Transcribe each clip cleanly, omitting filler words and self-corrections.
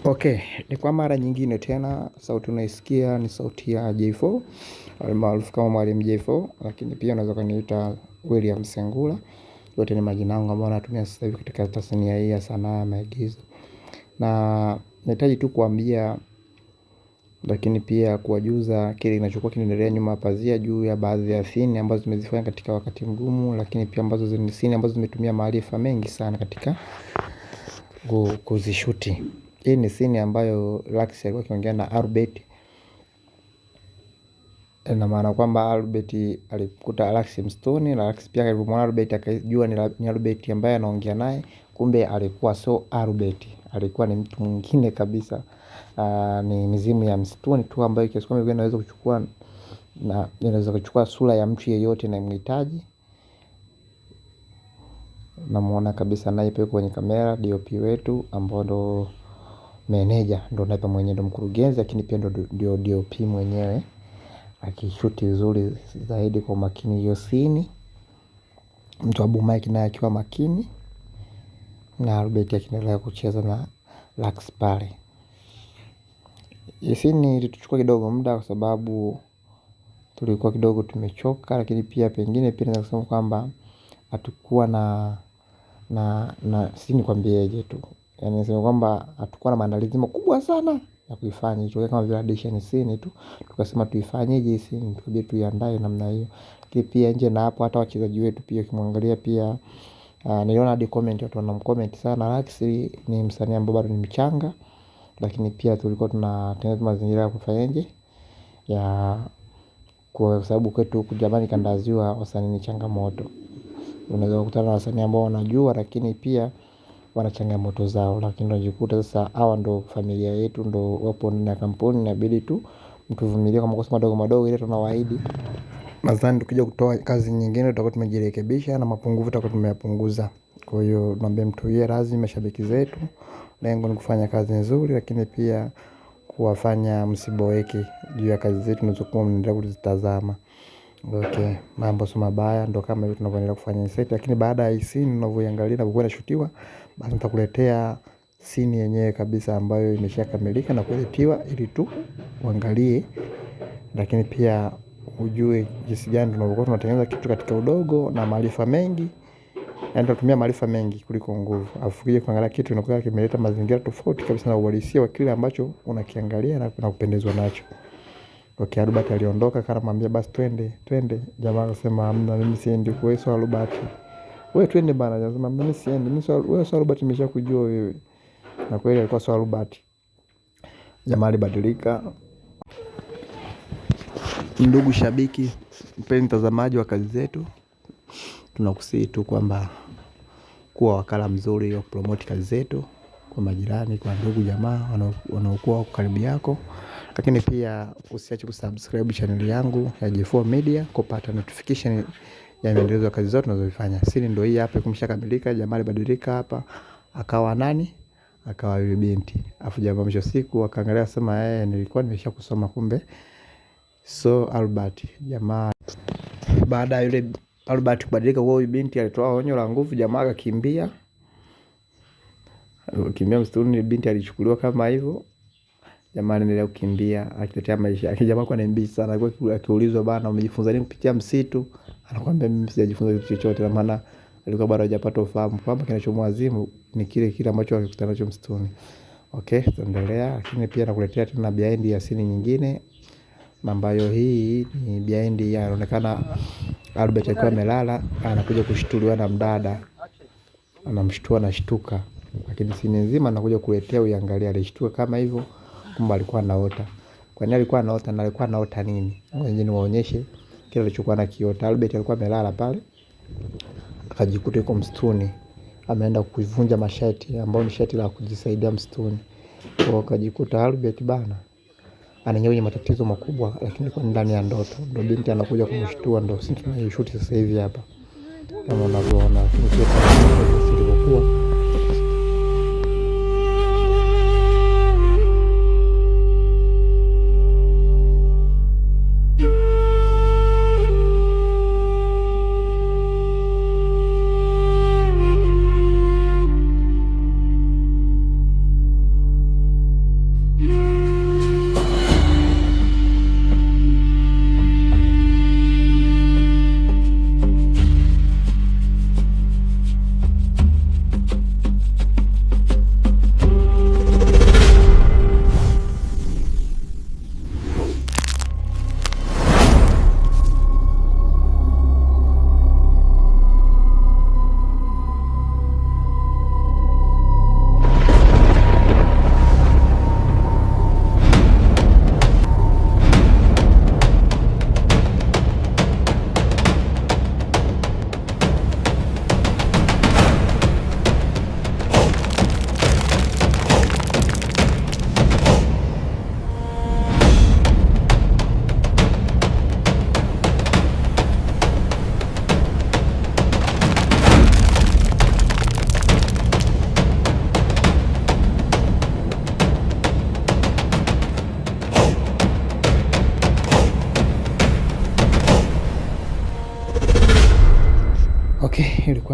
Okay, ni kwa mara nyingine tena, sauti unaisikia ni sauti ya J4 almaarufu kama Mwalimu J4, lakini pia unaweza kuniita William Sengula. Yote ni majina yangu ambayo natumia sasa hivi katika tasnia hii ya sanaa ya maigizo. Na nahitaji tu kuambia, lakini pia kuwajuza kile kinachokuwa kinaendelea nyuma ya pazia juu ya baadhi ya scene ambazo tumezifanya katika wakati mgumu, lakini pia ambazo ni scene ambazo zimetumia maarifa mengi sana katika kuzishuti. Hii ni scene ambayo Lux alikuwa akiongea na Albert. Na maana kwamba Albert alikuta Lux msituni, na Lux pia alipomwona Albert akajua ni Albert ambaye anaongea naye, kumbe alikuwa so Albert, alikuwa ni mtu mwingine kabisa. Ni mizimu ya msituni tu ambayo kiasi kwamba inaweza kuchukua sura ya mtu yeyote na mhitaji. Namuona kabisa naye pia kwenye kamera DOP wetu ambao ndo meneja, ndo naipa mwenye ndo mkurugenzi, lakini pia ndo DOP mwenyewe akishuti vizuri zaidi kwa makini hiyo scene. Mtu wa boom mic naye akiwa makini, na Albert akiendelea kucheza na Lux pale. Hii scene ilituchukua kidogo muda kwa sababu tulikuwa kidogo tumechoka, lakini pia pengine pia naweza kusema kwamba hatukuwa na sisi nikwambieje tu. Yaani nasema kwamba hatukuwa na maandalizi makubwa sana ya kuifanya. Ilitokea kama vile audition scene tu. Tukasema tuifanyeje hii scene, tukabidi tuiandae namna hiyo. Lakini pia nje na hapo hata wachezaji wetu pia ukimwangalia pia, niliona hadi comment watu wanamcomment sana. Lux ni msanii ambaye bado ni mchanga, lakini pia tulikuwa tunatengeneza mazingira ya kufanyaje, ya kwa sababu kwetu huku jamani kanda ya ziwa wasanii ni changamoto. Unaweza kukutana na wasanii ambao wanajua, lakini pia wana changamoto zao, lakini unajikuta sasa hawa ndo familia yetu, ndo wapo ndani ya kampuni, inabidi tu mtuvumilie kwa makosa madogo madogo ile tunawaahidi. Nadhani tukija kutoa kazi nyingine tutakuwa tumejirekebisha na mapungufu tutakuwa tumeyapunguza. Kwa hiyo tunaambia mtuwie radhi mashabiki zetu. Lengo ni kufanya kazi nzuri, lakini pia kuwafanya msiboeke juu ya kazi zetu tunazokuwa mnaendelea kuzitazama. Okay, mambo sio mabaya, ndo kama hivyo tunavyoendelea kufanya set. Lakini baada ya hii scene unavyoiangalia na kuwa inashutiwa, basi nitakuletea scene yenyewe kabisa ambayo imeshakamilika na kueditiwa ili tu uangalie. Lakini pia ujue jinsi gani tunavyokuwa tunatengeneza kitu katika udogo na maarifa mengi. Yaani tunatumia maarifa mengi kuliko nguvu. Alafu ukija kuangalia kitu inakuwa kimeleta mazingira tofauti kabisa na uhalisia wa kile ambacho unakiangalia na kupendezwa nacho. Okay, Albert aliondoka akamwambia basi twende. Jamaa akasema hamna, mimi siendi kwa wewe sio Albert. Wewe twende bana, anasema mimi siendi, wewe sio Albert, nimeshakujua wewe. Na kweli alikuwa sio Albert. Jamaa alibadilika. Ndugu shabiki, mpenzi mtazamaji wa kazi zetu, tunakusihi tu kwamba kuwa wakala mzuri wa promote kazi zetu kwa majirani, kwa ndugu jamaa wanaokuwa karibu yako. Lakini pia usiache kusubscribe channel yangu ya J4 Media kupata notification ya maendeleo ya kazi zote tunazofanya. Siri ndio hii hapa, kumeshakamilika. Jamaa alibadilika hapa akawa nani? Akawa yule binti. Afu jamaa mwisho siku akaangalia sema nilikuwa nimeshakusoma kumbe so Albert. Jamaa baada yule Albert kubadilika kwa yule binti alitoa onyo la nguvu, jamaa akakimbia. Kimbia msituni, binti alichukuliwa kama hivyo. Jamaa anaendelea kukimbia akitetea maisha yake. Jamaa kwa ni sana, alikuwa akiulizwa bana umejifunza nini kupitia msitu? Anakuambia mimi sijajifunza kitu chochote, na maana alikuwa bado hajapata ufahamu kwamba kinachomwazimu ni kile ambacho alikutana nacho msituni. Okay, tuendelea. Lakini pia nakuletea tena behind ya scene nyingine ambayo hii ni behind ya inaonekana Albert alikuwa amelala, anakuja kushtuliwa na mdada. Anamshtua na shtuka. Lakini scene nzima anakuja kuletea uiangalia, alishtuka kama hivyo, kumbe alikuwa anaota. Kwa nini alikuwa anaota na alikuwa anaota nini? Ngoja niwaonyeshe kile alichokuwa anakiota. Albert alikuwa amelala pale, akajikuta yuko msituni, ameenda kuivunja mashati ambayo ni shati la kujisaidia msituni. Kwa akajikuta Albert bana anaingia kwenye matatizo makubwa, lakini kwa ndani ya ndoto. Ndio binti anakuja kumshtua, ndio sisi tunaishoot sasa hivi hapa. Kama unavyoona ilivyokuwa.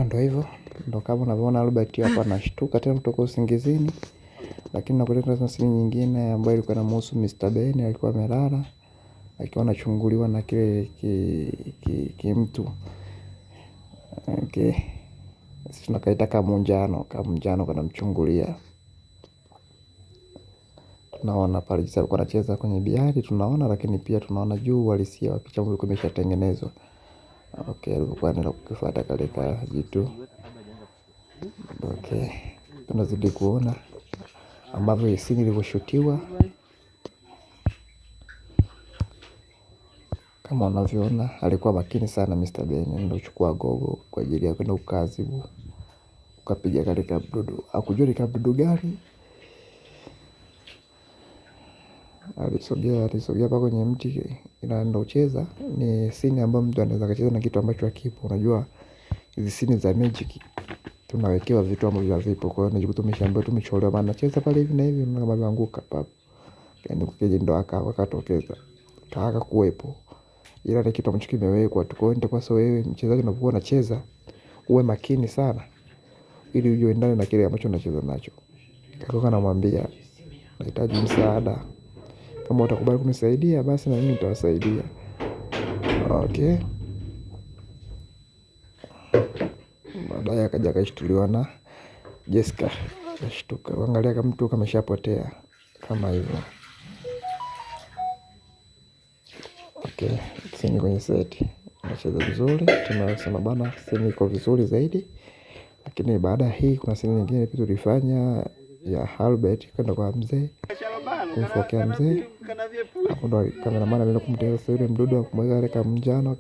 kwa ndo hivyo. Ndo kama unavyoona Albert hapa anashtuka tena kutoka usingizini. Lakini nakuletea tena scene nyingine ambayo ilikuwa inamhusu Mr. Ben. Alikuwa amelala akiwa anachunguliwa na kile kimtu. Okay. Sisi tunakaita kamunjano kanamchungulia. Tunaona pale jinsi alikuwa anacheza kwenye bihari tunaona, lakini pia tunaona juu uhalisia wa picha ambayo ilikuwa imeshatengenezwa. Okay, alikuwa anaenda kukifuata kale kajitu. Okay. Tunazidi kuona ambavyo scene ilivyoshotiwa. Kama unavyoona alikuwa makini sana Mr. Ben. Ndio kuchukua gogo kwa ajili ya kwenda kukazibu. Ukapiga kale kabdudu. Hakujua ni kabdudu gani. Alisogea hapa kwenye mti inaenda kucheza. Ni scene ambayo mtu anaweza kucheza na kitu ambacho hakipo. Unajua hizi scene za magic tunawekewa vitu ambavyo havipo. Kwa hiyo unajikuta umeshaambiwa tumecholewa bana, cheza pale hivi na hivi, unaona kama ameanguka pap. Yaani kukeje ndo akatokeza. Kaaka kuwepo. Ila ni kitu ambacho kimewekwa tu. Kwa hiyo nitakuwa sio wewe mchezaji unapokuwa unacheza uwe makini sana ili uje uendane na kile ambacho unacheza nacho. Kaka anamwambia nahitaji msaada. Kama utakubali kunisaidia basi na mimi nitawasaidia. Okay. Baadaye akaja akashtuliwa na Jessica. Akashtuka. Angalia kama mtu kameshapotea kama hivyo. Okay, scene kwenye set inacheza vizuri. Tunasema bana scene iko vizuri zaidi. Lakini baada ya hii kuna scene nyingine pia tulifanya ya Albert kwenda kwa mzee. Kumfokea mzee. Hapo ndo cameraman alienda kumtengeneza yule mdudu wa kumweka ile kamjano.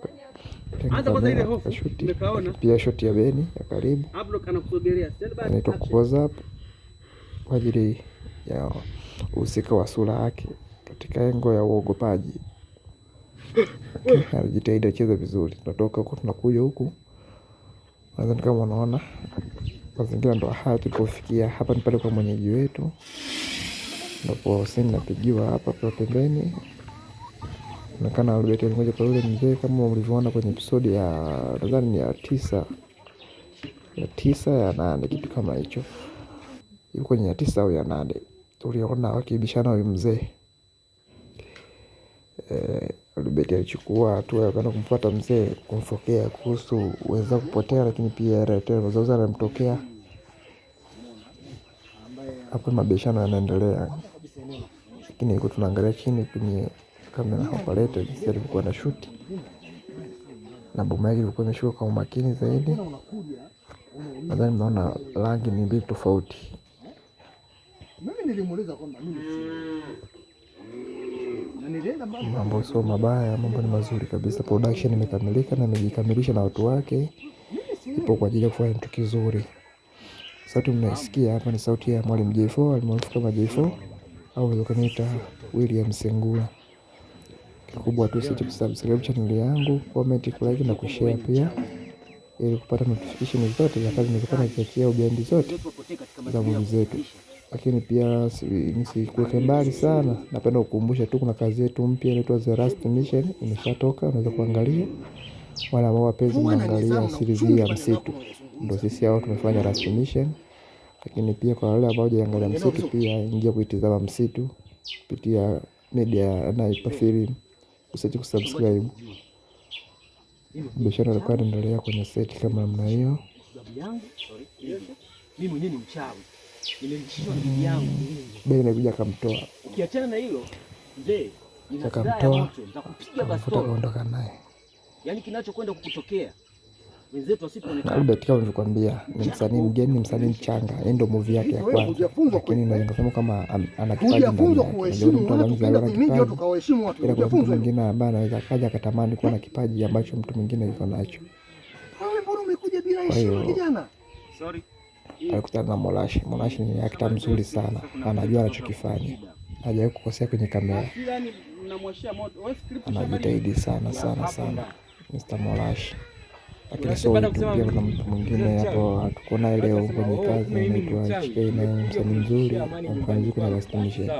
Akashuti. Pia shoti ya Beni ya karibu. Inaitwa close up kwa ajili ya uhusika wa sura yake katika engo ya uogopaji. Alijitahidi acheze vizuri. Tunatoka huko tunakuja huku. Nadhani kama unaona mazingira ndo haya tulipofikia. Hapa ni pale kwa mwenyeji wetu. Ndipo scene napigiwa hapa kwa pembeni. Inaonekana Albert alikuja kwa yule mzee kama mlivyoona kwenye episode ya nadhani ni ya 9 ya 8 kitu kama hicho. Yuko kwenye ya 9 au ya 8. Tuliona wakibishana huyu mzee. Albert alichukua hatua ya kwenda kumfuata mzee kumfokea kuhusu uweza kupotea, lakini pia tena mazauza yanamtokea. Hapo mabishano yanaendelea. Lakini yuko tunaangalia chini kwenye kamera operator jinsi alivyokuwa na shoot. Na bomu yake ilikuwa imeshuka kwa umakini zaidi. Nadhani mnaona rangi ni mbili tofauti. Mimi nilimuuliza kwamba mimi mambo sio mabaya, mambo ni mazuri kabisa. Production imekamilika na imejikamilisha na watu wake. Ipo kwa ajili ya kufanya kitu kizuri. Sauti mnaisikia hapa ni sauti ya Mwalimu J4, alimaarufu kama J4 au unaweza kuniita William Sengula. Kikubwa tu sisi kusubscribe channel yangu, comment, like na kushare pia ili kupata notification zote za kazi ninazofanya nikiachia behind zote za movie zetu. Lakini pia nisikuweke mbali sana. Napenda kukumbusha tu kuna kazi yetu mpya inaitwa The Last Mission imeshatoka, unaweza kuangalia. Wala ambao wapenzi mnaangalia series ya msitu. Ndio sisi hao tumefanya Last Mission. Lakini pia kwa wale ambao hawajaangalia msitu pia ingia kuitazama msitu kupitia media na Film. Usiache kusubscribe. Biashara ilikuwa inaendelea kwenye set kama namna hiyo. Mimi mwenyewe ni mchawi. Nimelishishwa na bibi yangu. Beni anakuja akamtoa. Ukiachana na hilo, mzee, akamtoa nitakupiga bastola kuondoka naye. Yaani kinachokwenda kukutokea. Wenzetu wasipoonekana. Albert kama nilikwambia ni msanii mgeni, msanii mchanga. Yeye ndio movie yake ya kwanza. Lakini ningesema kama ana kipaji ndani yake. Ndio mtu anamzaliwa na kipaji. Ila kwa mtu mwingine ambaye anaweza kaja akatamani kuwa na kipaji ambacho mtu mwingine yuko nacho. Wewe mbona umekuja bila heshima kijana? Sorry. Alikutana na Molashi. Molashi ni actor mzuri sana. Anajua anachokifanya. Hajawahi kukosea kwenye kamera. Anajitahidi sana Mr. Molashi. Lakini sio pia kuna mtu mwingine hapo hatukuona leo kwenye kazi anaitwa HK na msanii mzuri anafanya kuna Last Mission.